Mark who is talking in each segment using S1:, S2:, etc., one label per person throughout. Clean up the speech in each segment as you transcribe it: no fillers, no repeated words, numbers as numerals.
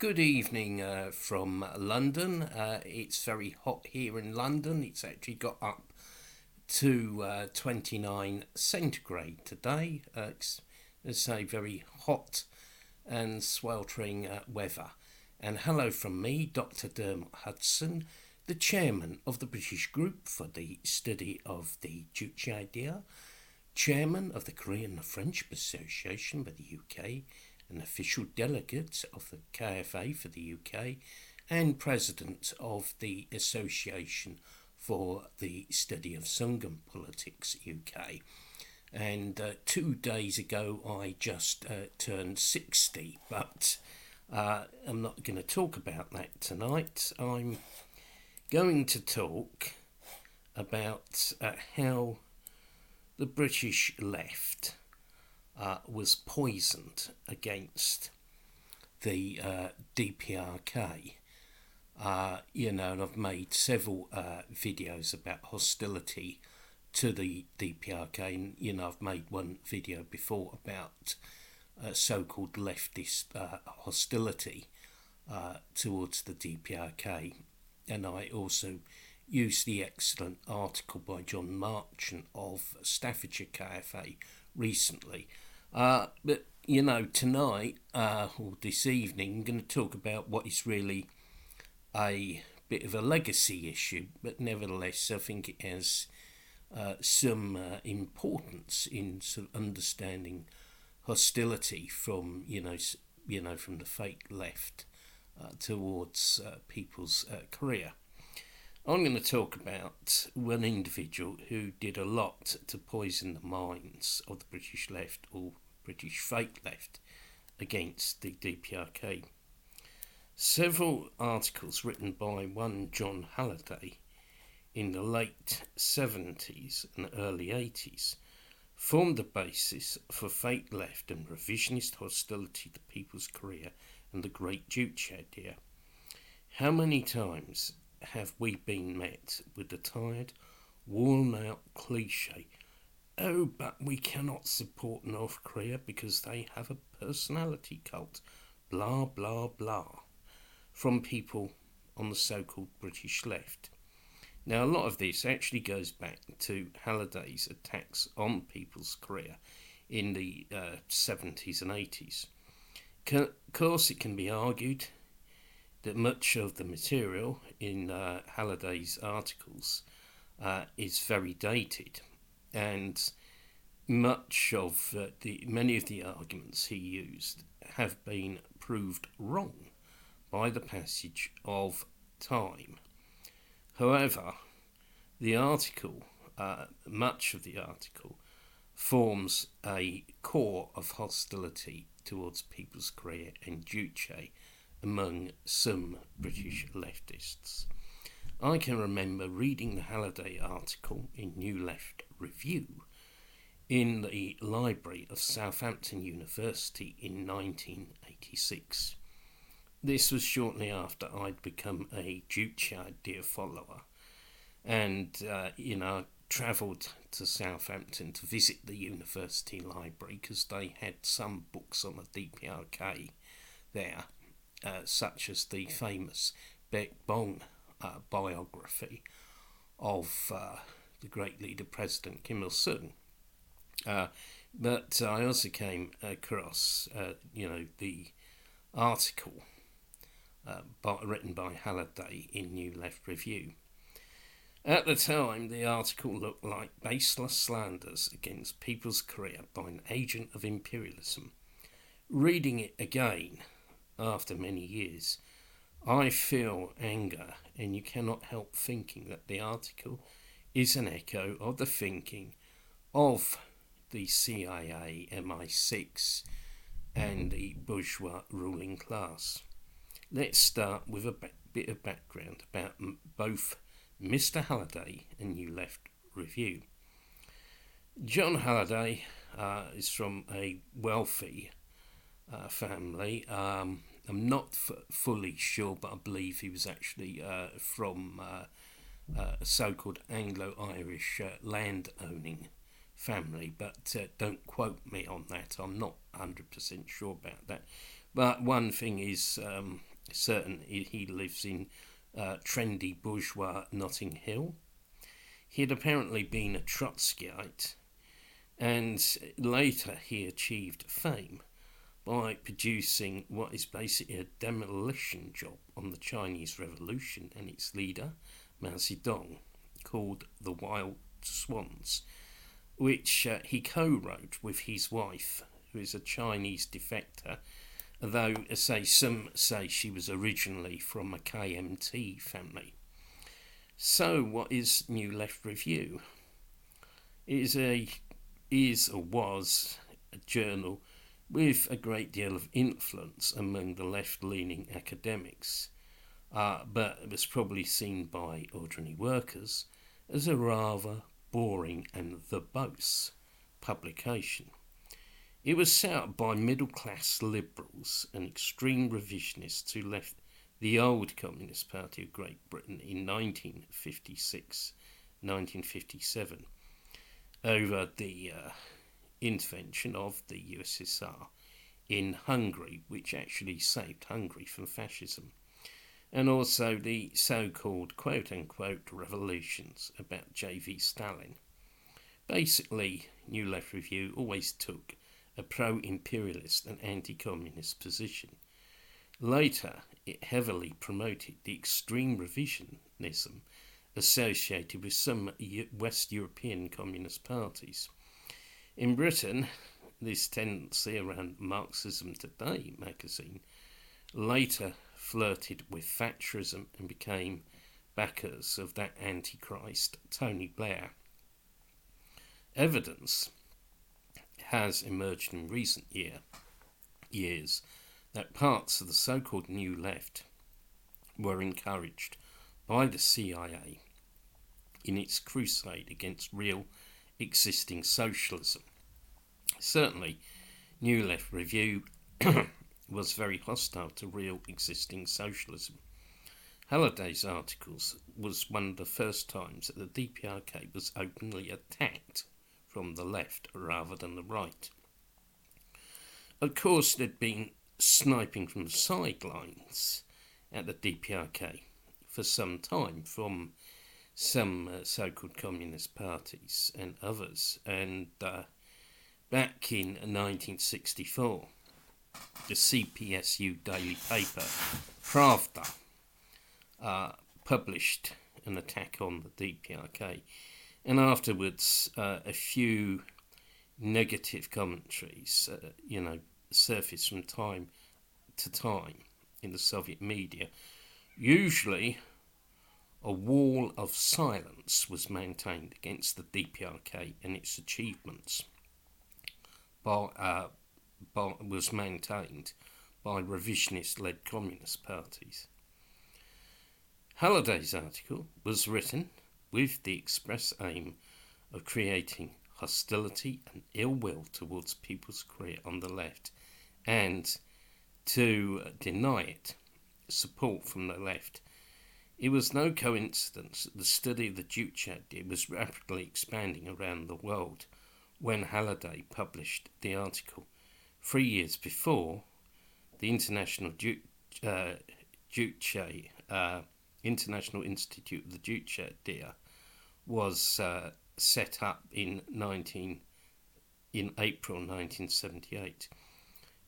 S1: Good evening from London. It's very hot here in London. It's actually got up to 29 centigrade today. It's a very hot and sweltering weather. And hello from me, Dr. Dermot Hudson, the chairman of the British Group for the Study of the Juche idea, chairman of the Korean and French Association for the UK, an official delegate of the KFA for the UK, and president of the Association for the Study of Songun Politics UK. And 2 days ago I just turned 60, but I'm not going to talk about that tonight. I'm going to talk about how the British left was poisoned against the DPRK. And I've made several videos about hostility to the DPRK, and I've made one video before about so-called leftist hostility towards the DPRK, and I also used the excellent article by John Marchant of Staffordshire KFA recently. But tonight or this evening, I'm going to talk about what is really a bit of a legacy issue, but nevertheless I think it has some importance in sort of understanding hostility from from the fake left towards people's career. I'm going to talk about one individual who did a lot to poison the minds of the British left, or British fake left, against the DPRK. Several articles written by one Jon Halliday in the late 70s and early 80s formed the basis for fake left and revisionist hostility to people's career and the great Juche idea. How many times have we been met with the tired, worn-out cliche, "Oh, but we cannot support North Korea because they have a personality cult," blah, blah, blah, from people on the so-called British left. Now, a lot of this actually goes back to Halliday's attacks on people's career in the 70s and 80s. Of course, it can be argued that much of the material in Halliday's articles is very dated, and many of the arguments he used have been proved wrong by the passage of time. However, the article, much of the article, forms a core of hostility towards people's career and Juche among some British leftists. I can remember reading the Halliday article in New Left Review in the library of Southampton University in 1986. This was shortly after I'd become a Juche idea follower, and I travelled to Southampton to visit the university library because they had some books on the DPRK there, such as the famous Baek Bong biography of the great leader President Kim Il-sung. But I also came across, the article written by Halliday in New Left Review. At the time, the article looked like baseless slanders against people's career by an agent of imperialism. Reading it again, after many years, I feel anger, and you cannot help thinking that the article is an echo of the thinking of the CIA, MI6, and the bourgeois ruling class. Let's start with a bit of background about both Mr. Halliday and New Left Review. Jon Halliday is from a wealthy family. I'm not fully sure, but I believe he was actually from a so-called Anglo-Irish land-owning family, but don't quote me on that. I'm not 100% sure about that. But one thing is certain he lives in trendy bourgeois Notting Hill. He had apparently been a Trotskyite, and later he achieved fame by producing what is basically a demolition job on the Chinese Revolution and its leader, Mao Zedong, called The Wild Swans, which he co-wrote with his wife, who is a Chinese defector, though some say she was originally from a KMT family. So what is New Left Review? It was a journal with a great deal of influence among the left-leaning academics, but it was probably seen by ordinary workers as a rather boring and verbose publication. It was set up by middle-class liberals and extreme revisionists who left the old Communist Party of Great Britain in 1956-1957 over the intervention of the USSR in Hungary, which actually saved Hungary from fascism, and also the so-called quote-unquote revolutions about J.V. Stalin. Basically, New Left Review always took a pro-imperialist and anti-communist position. Later, it heavily promoted the extreme revisionism associated with some West European communist parties. In Britain, this tendency around Marxism Today magazine later flirted with Thatcherism and became backers of that Antichrist Tony Blair. Evidence has emerged in recent years that parts of the so-called New Left were encouraged by the CIA in its crusade against real existing socialism. Certainly, New Left Review was very hostile to real existing socialism. Halliday's articles was one of the first times that the DPRK was openly attacked from the left rather than the right. Of course, there'd been sniping from the sidelines at the DPRK for some time from some so-called communist parties and others, and back in 1964 the CPSU daily paper Pravda published an attack on the DPRK, and afterwards a few negative commentaries surfaced from time to time in the Soviet media. Usually a wall of silence was maintained against the DPRK and its achievements was maintained by revisionist-led communist parties. Halliday's article was written with the express aim of creating hostility and ill will towards people's career on the left, and to deny it support from the left. It was no coincidence that the study of the Juche idea was rapidly expanding around the world when Halliday published the article. 3 years before, the International International Institute of the Juche idea was set up in April 1978.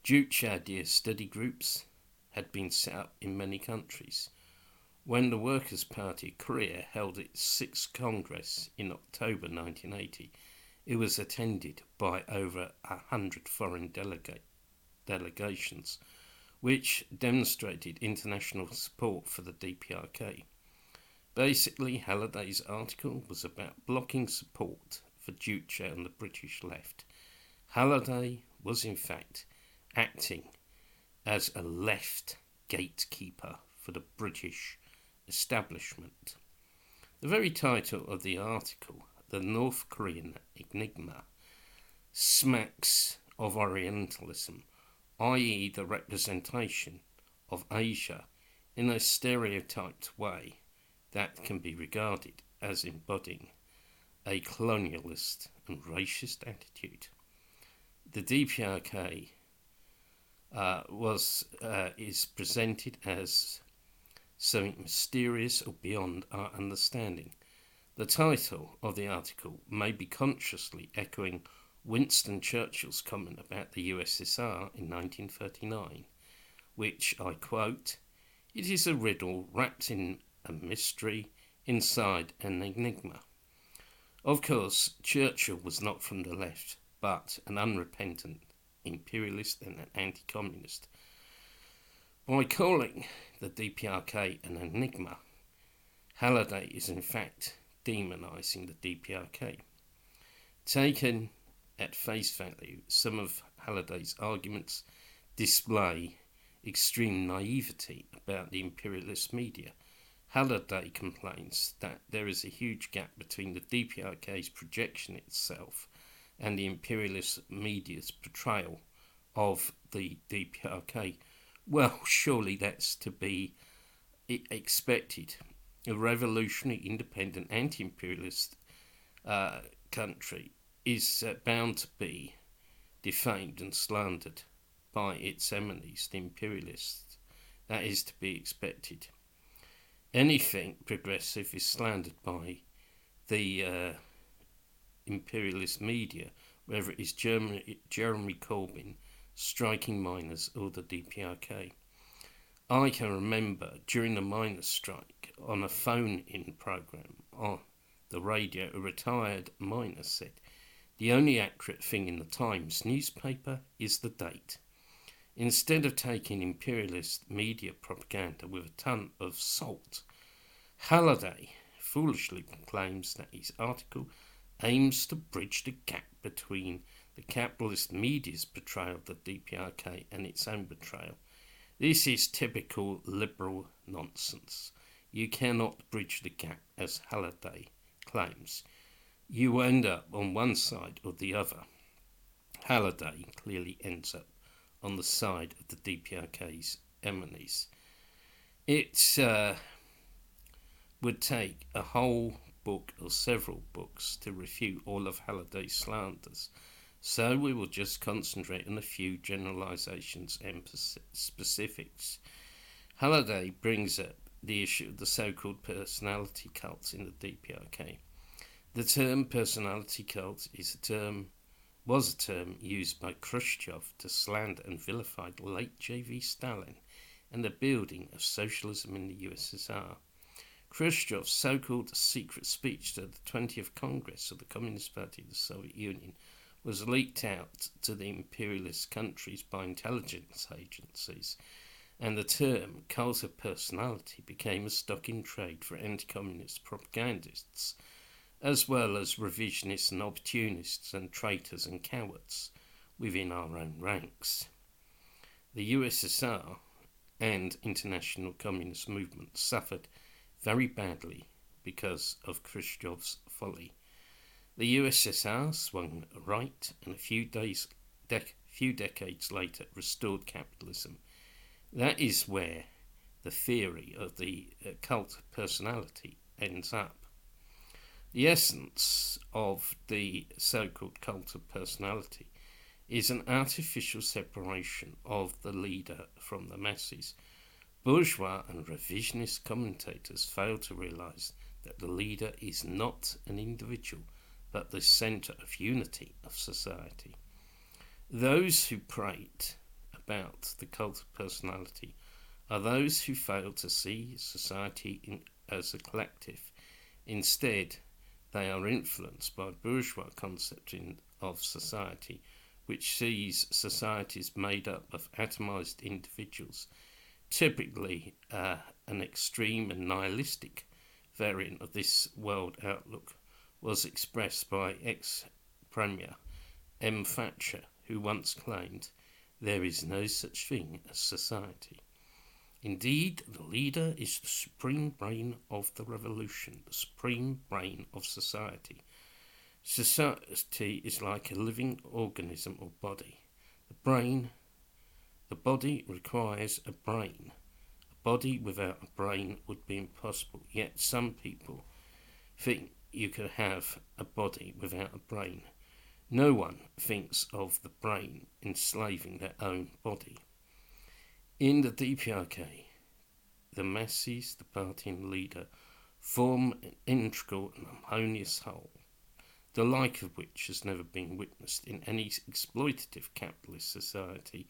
S1: Juche idea study groups had been set up in many countries. When the Workers' Party of Korea held its 6th Congress in October 1980, it was attended by over 100 foreign delegations, which demonstrated international support for the DPRK. Basically, Halliday's article was about blocking support for Juche on the British left. Halliday was in fact acting as a left gatekeeper for the British establishment. The very title of the article, The North Korean Enigma, smacks of Orientalism, i.e. the representation of Asia in a stereotyped way that can be regarded as embodying a colonialist and racist attitude. The DPRK is presented as something mysterious or beyond our understanding. The title of the article may be consciously echoing Winston Churchill's comment about the USSR in 1939, which I quote, "It is a riddle wrapped in a mystery inside an enigma." Of course, Churchill was not from the left, but an unrepentant imperialist and an anti-communist. By calling the DPRK an enigma, Halliday is in fact demonising the DPRK. Taken at face value, some of Halliday's arguments display extreme naivety about the imperialist media. Halliday complains that there is a huge gap between the DPRK's projection itself and the imperialist media's portrayal of the DPRK. Well, surely that's to be expected. A revolutionary, independent, anti-imperialist country is bound to be defamed and slandered by its enemies, the imperialists. That is to be expected. Anything progressive is slandered by the imperialist media, whether it is Jeremy Corbyn striking miners or the DPRK. I can remember during the miners' strike on a phone-in programme on the radio, a retired miner said, "The only accurate thing in the Times newspaper is the date." Instead of taking imperialist media propaganda with a ton of salt, Halliday foolishly claims that his article aims to bridge the gap between the capitalist media's portrayal of the DPRK and its own portrayal. This is typical liberal nonsense. You cannot bridge the gap, as Halliday claims. You end up on one side or the other. Halliday clearly ends up on the side of the DPRK's enemies. It would take a whole book or several books to refute all of Halliday's slanders, so we will just concentrate on a few generalisations and specifics. Halliday brings up the issue of the so-called personality cults in the DPRK. The term personality cult was a term used by Khrushchev to slander and vilify the late J.V. Stalin and the building of socialism in the USSR. Khrushchev's so-called secret speech to the 20th Congress of the Communist Party of the Soviet Union was leaked out to the imperialist countries by intelligence agencies, and the term cult of personality became a stock in trade for anti-communist propagandists, as well as revisionists and opportunists and traitors and cowards within our own ranks. The USSR and international communist movement suffered very badly because of Khrushchev's folly. The USSR swung right and a few decades later restored capitalism. That is where the theory of the cult of personality ends up. The essence of the so-called cult of personality is an artificial separation of the leader from the masses. Bourgeois and revisionist commentators fail to realise that the leader is not an individual, but the centre of unity of society. Those who prate about the cult of personality are those who fail to see society as a collective. Instead, they are influenced by bourgeois concept of society, which sees societies made up of atomised individuals. Typically, an extreme and nihilistic variant of this world outlook was expressed by ex-Premier M. Thatcher, who once claimed, "There is no such thing as society." Indeed, the leader is the supreme brain of the revolution, the supreme brain of society. Society is like a living organism or body. The body requires a brain. A body without a brain would be impossible, yet some people think you could have a body without a brain. No one thinks of the brain enslaving their own body. In the DPRK, the masses, the party and leader, form an integral and harmonious whole, the like of which has never been witnessed in any exploitative capitalist society,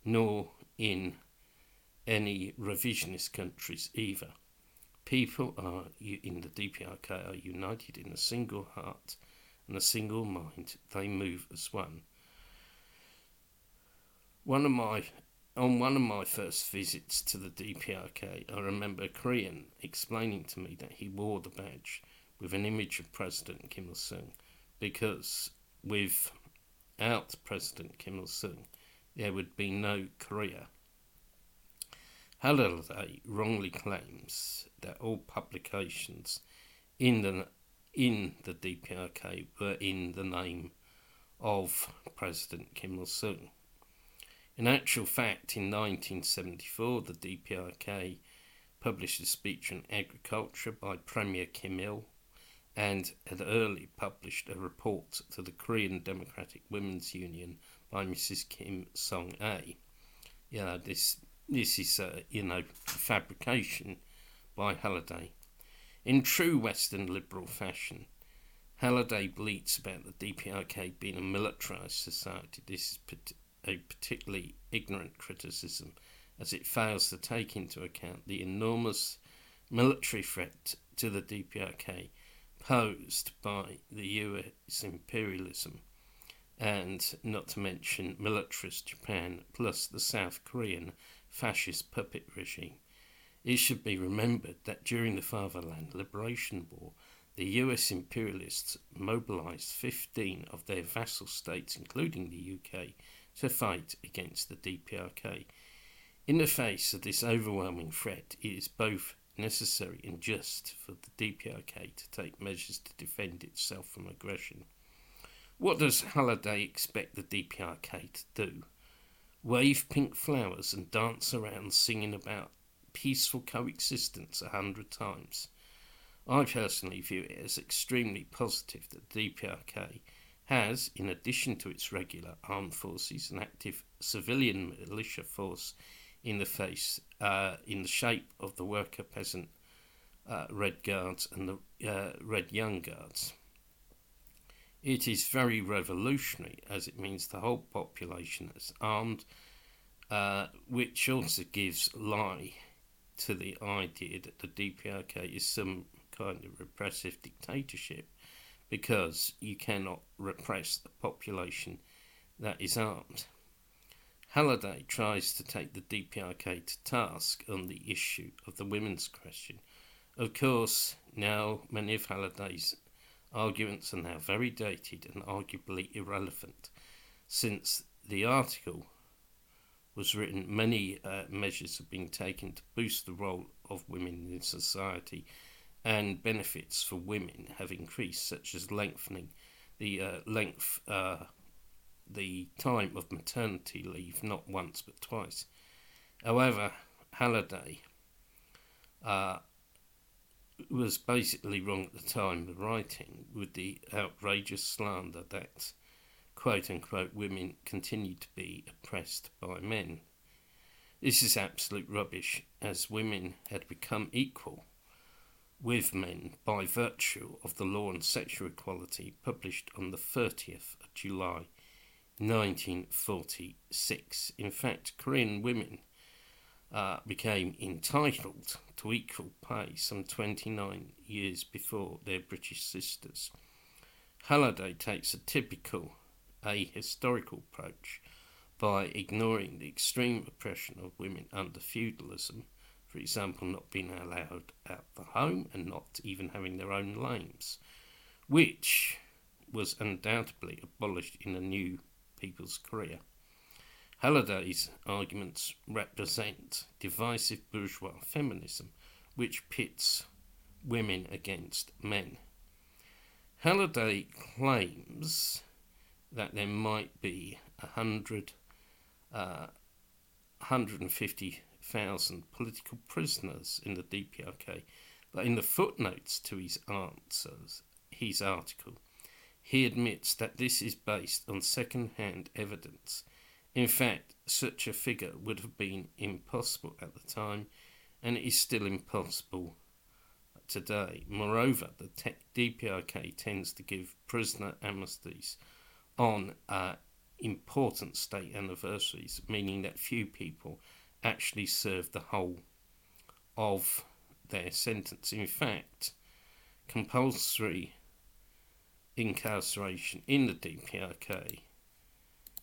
S1: nor in any revisionist countries either. People in the DPRK are united in a single heart and a single mind. They move as one. On one of my first visits to the DPRK, I remember a Korean explaining to me that he wore the badge with an image of President Kim Il-sung because without President Kim Il-sung there would be no Korea. Halliday wrongly claims that all publications in the DPRK were in the name of President Kim Il-sung. In actual fact, in 1974, the DPRK published a speech on agriculture by Premier Kim Il and had early published a report to the Korean Democratic Women's Union by Mrs. Kim Song-ae. This is fabrication by Halliday. In true Western liberal fashion, Halliday bleats about the DPRK being a militarised society. This is a particularly ignorant criticism, as it fails to take into account the enormous military threat to the DPRK posed by the US imperialism, and not to mention militarist Japan plus the South Korean fascist puppet regime. It should be remembered that during the Fatherland Liberation War, the US imperialists mobilised 15 of their vassal states, including the UK, to fight against the DPRK. In the face of this overwhelming threat, it is both necessary and just for the DPRK to take measures to defend itself from aggression. What does Halliday expect the DPRK to do? Wave pink flowers and dance around singing about peaceful coexistence 100 times? I personally view it as extremely positive that the DPRK has, in addition to its regular armed forces, an active civilian militia force in the shape of the worker peasant Red Guards and the Red Young Guards. It is very revolutionary, as it means the whole population is armed, which also gives lie to the idea that the DPRK is some kind of repressive dictatorship, because you cannot repress the population that is armed. Halliday tries to take the DPRK to task on the issue of the women's question. Of course, now many of Halliday's arguments are now very dated and arguably irrelevant. Since the article was written, many measures have been taken to boost the role of women in society, and benefits for women have increased, such as lengthening the time of maternity leave, not once but twice. However, Halliday was basically wrong at the time of writing, with the outrageous slander that quote-unquote women continue to be oppressed by men. This is absolute rubbish, as women had become equal with men by virtue of the Law on Sexual Equality published on the 30th of July 1946. In fact, Korean women became entitled to equal pay some 29 years before their British sisters. Halliday takes a typical ahistorical approach by ignoring the extreme oppression of women under feudalism, for example, not being allowed out the home and not even having their own names, which was undoubtedly abolished in a new People's Korea. Halliday's arguments represent divisive bourgeois feminism, which pits women against men. Halliday claims that there might be 150,000 political prisoners in the DPRK, but in the footnotes to his article, he admits that this is based on second-hand evidence In fact, such a figure would have been impossible at the time, and it is still impossible today. Moreover, the DPRK tends to give prisoner amnesties on important state anniversaries, meaning that few people actually serve the whole of their sentence. In fact, compulsory incarceration in the DPRK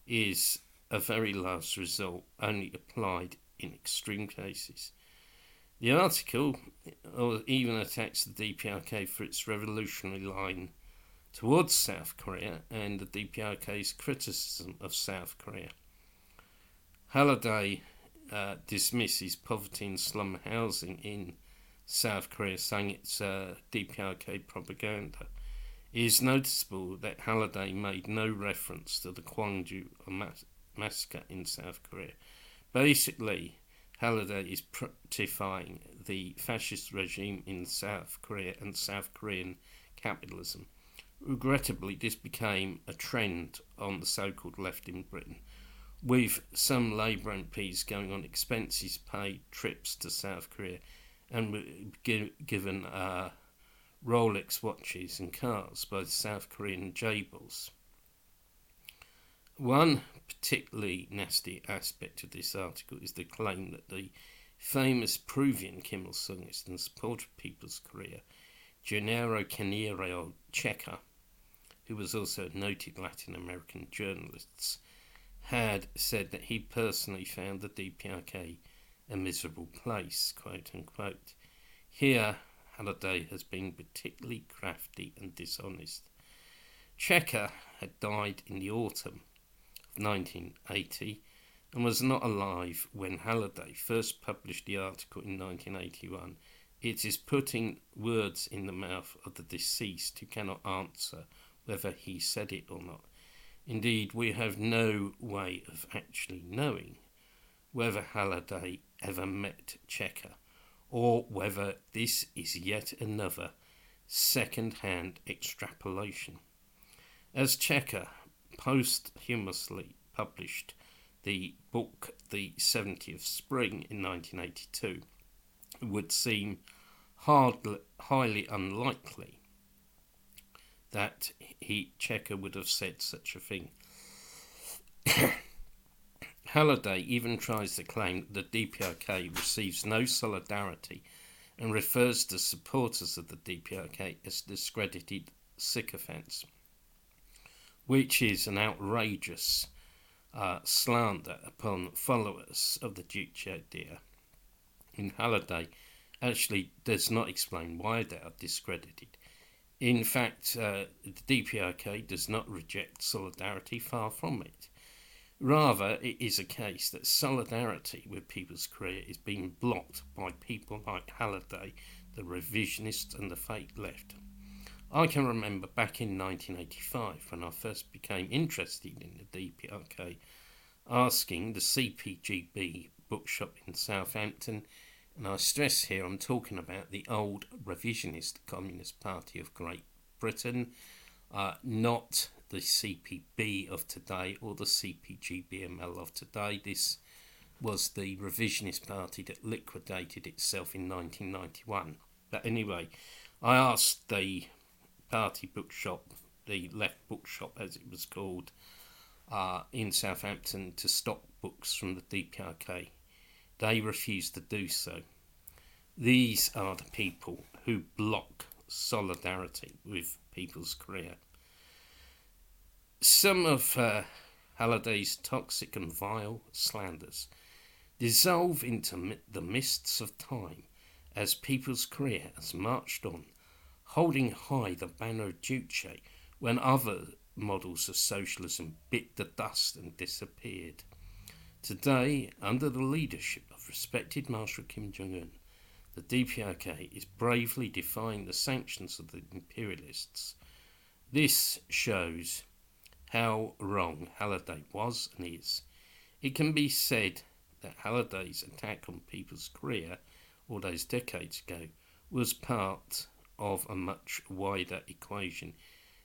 S1: is a very last resort, only applied in extreme cases. The article even attacks the DPRK for its revolutionary line towards South Korea and the DPRK's criticism of South Korea. Halliday dismisses poverty and slum housing in South Korea, saying it's DPRK propaganda. It is noticeable that Halliday made no reference to the Gwangju massacre in South Korea. Basically, Halliday is proptifying the fascist regime in South Korea and South Korean capitalism. Regrettably, this became a trend on the so-called left in Britain, with some Labour MPs going on expenses paid trips to South Korea and were given Rolex watches and cars by the South Korean jailballs. One particularly nasty aspect of this article is the claim that the famous Peruvian Kim Il-sungist and supporter of People's Korea, Gennaro Canero Checa, who was also a noted Latin American journalist, had said that he personally found the DPRK a miserable place, quote unquote. Here, Halliday has been particularly crafty and dishonest. Checa had died in the autumn of 1980 and was not alive when Halliday first published the article in 1981. It is putting words in the mouth of the deceased who cannot answer whether he said it or not. Indeed, we have no way of actually knowing whether Halliday ever met Checa, or whether this is yet another second-hand extrapolation. As Checa posthumously published the book The 70th Spring in 1982, it would seem highly unlikely that Checa would have said such a thing. Halliday even tries to claim that the DPRK receives no solidarity and refers to supporters of the DPRK as discredited sycophants, which is an outrageous slander upon followers of the Juche idea. And Halliday actually does not explain why they are discredited. In fact, the DPRK does not reject solidarity, far from it. Rather, it is a case that solidarity with People's Korea is being blocked by people like Halliday, the revisionists and the fake left. I can remember back in 1985 when I first became interested in the DPRK, asking the CPGB bookshop in Southampton, and I stress here I'm talking about the old revisionist Communist Party of Great Britain, not the CPB of today or the CPGBML of today. This was the revisionist party that liquidated itself in 1991. But anyway, I asked the party bookshop, the left bookshop as it was called, in Southampton to stock books from the DPRK. They refused to do so. These are the people who block solidarity with People's Korea. Some of Halliday's toxic and vile slanders dissolve into the mists of time as People's Korea has marched on, holding high the banner of Juche when other models of socialism bit the dust and disappeared. Today, under the leadership of respected Marshal Kim Jong-un, the DPRK is bravely defying the sanctions of the imperialists. This shows how wrong Halliday was and is. It can be said that Halliday's attack on People's Korea all those decades ago was part of a much wider equation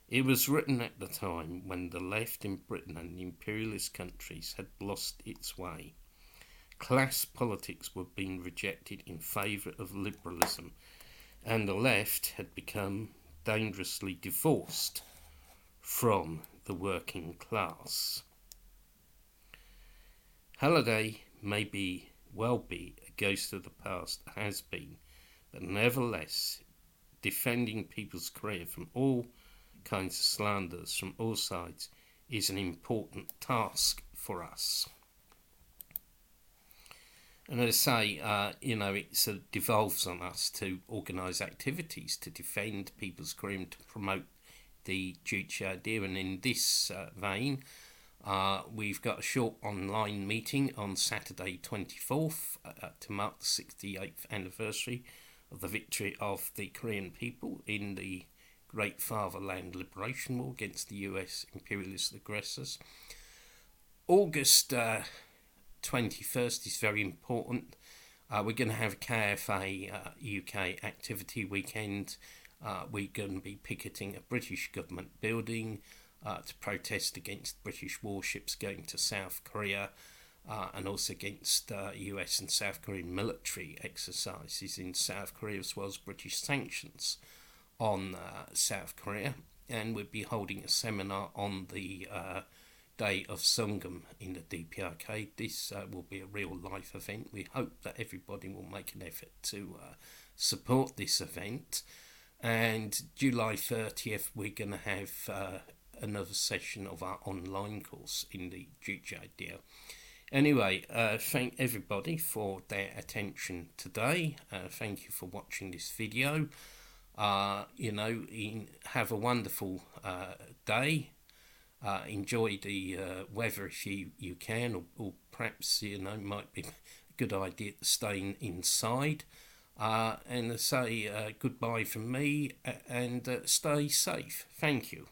S1: It was written at the time when the left in Britain and the imperialist countries had lost its way. Class politics were being rejected in favour of liberalism, and the left had become dangerously divorced from the working class. Halliday may well be a ghost of the past, has been, but nevertheless, defending people's career from all kinds of slanders from all sides is an important task for us. And as I say, it devolves on us to organise activities to defend people's career and to promote the Juche idea. And in this vein, we've got a short online meeting on Saturday 24th to mark the 68th anniversary of the victory of the Korean people in the Great Fatherland Liberation War against the US imperialist aggressors. August 21st is very important. We're going to have a KFA UK activity weekend. We're going to be picketing a British government building to protest against British warships going to South Korea and also against US and South Korean military exercises in South Korea, as well as British sanctions on South Korea. And we'll be holding a seminar on the day of Songun in the DPRK. This will be a real life event. We hope that everybody will make an effort to support this event. And July 30th, we're going to have another session of our online course in the Juche idea. Anyway, thank everybody for their attention today. Thank you for watching this video. Have a wonderful day. Enjoy the weather if you can, or perhaps it might be a good idea to stay inside. And say goodbye from me and stay safe. Thank you.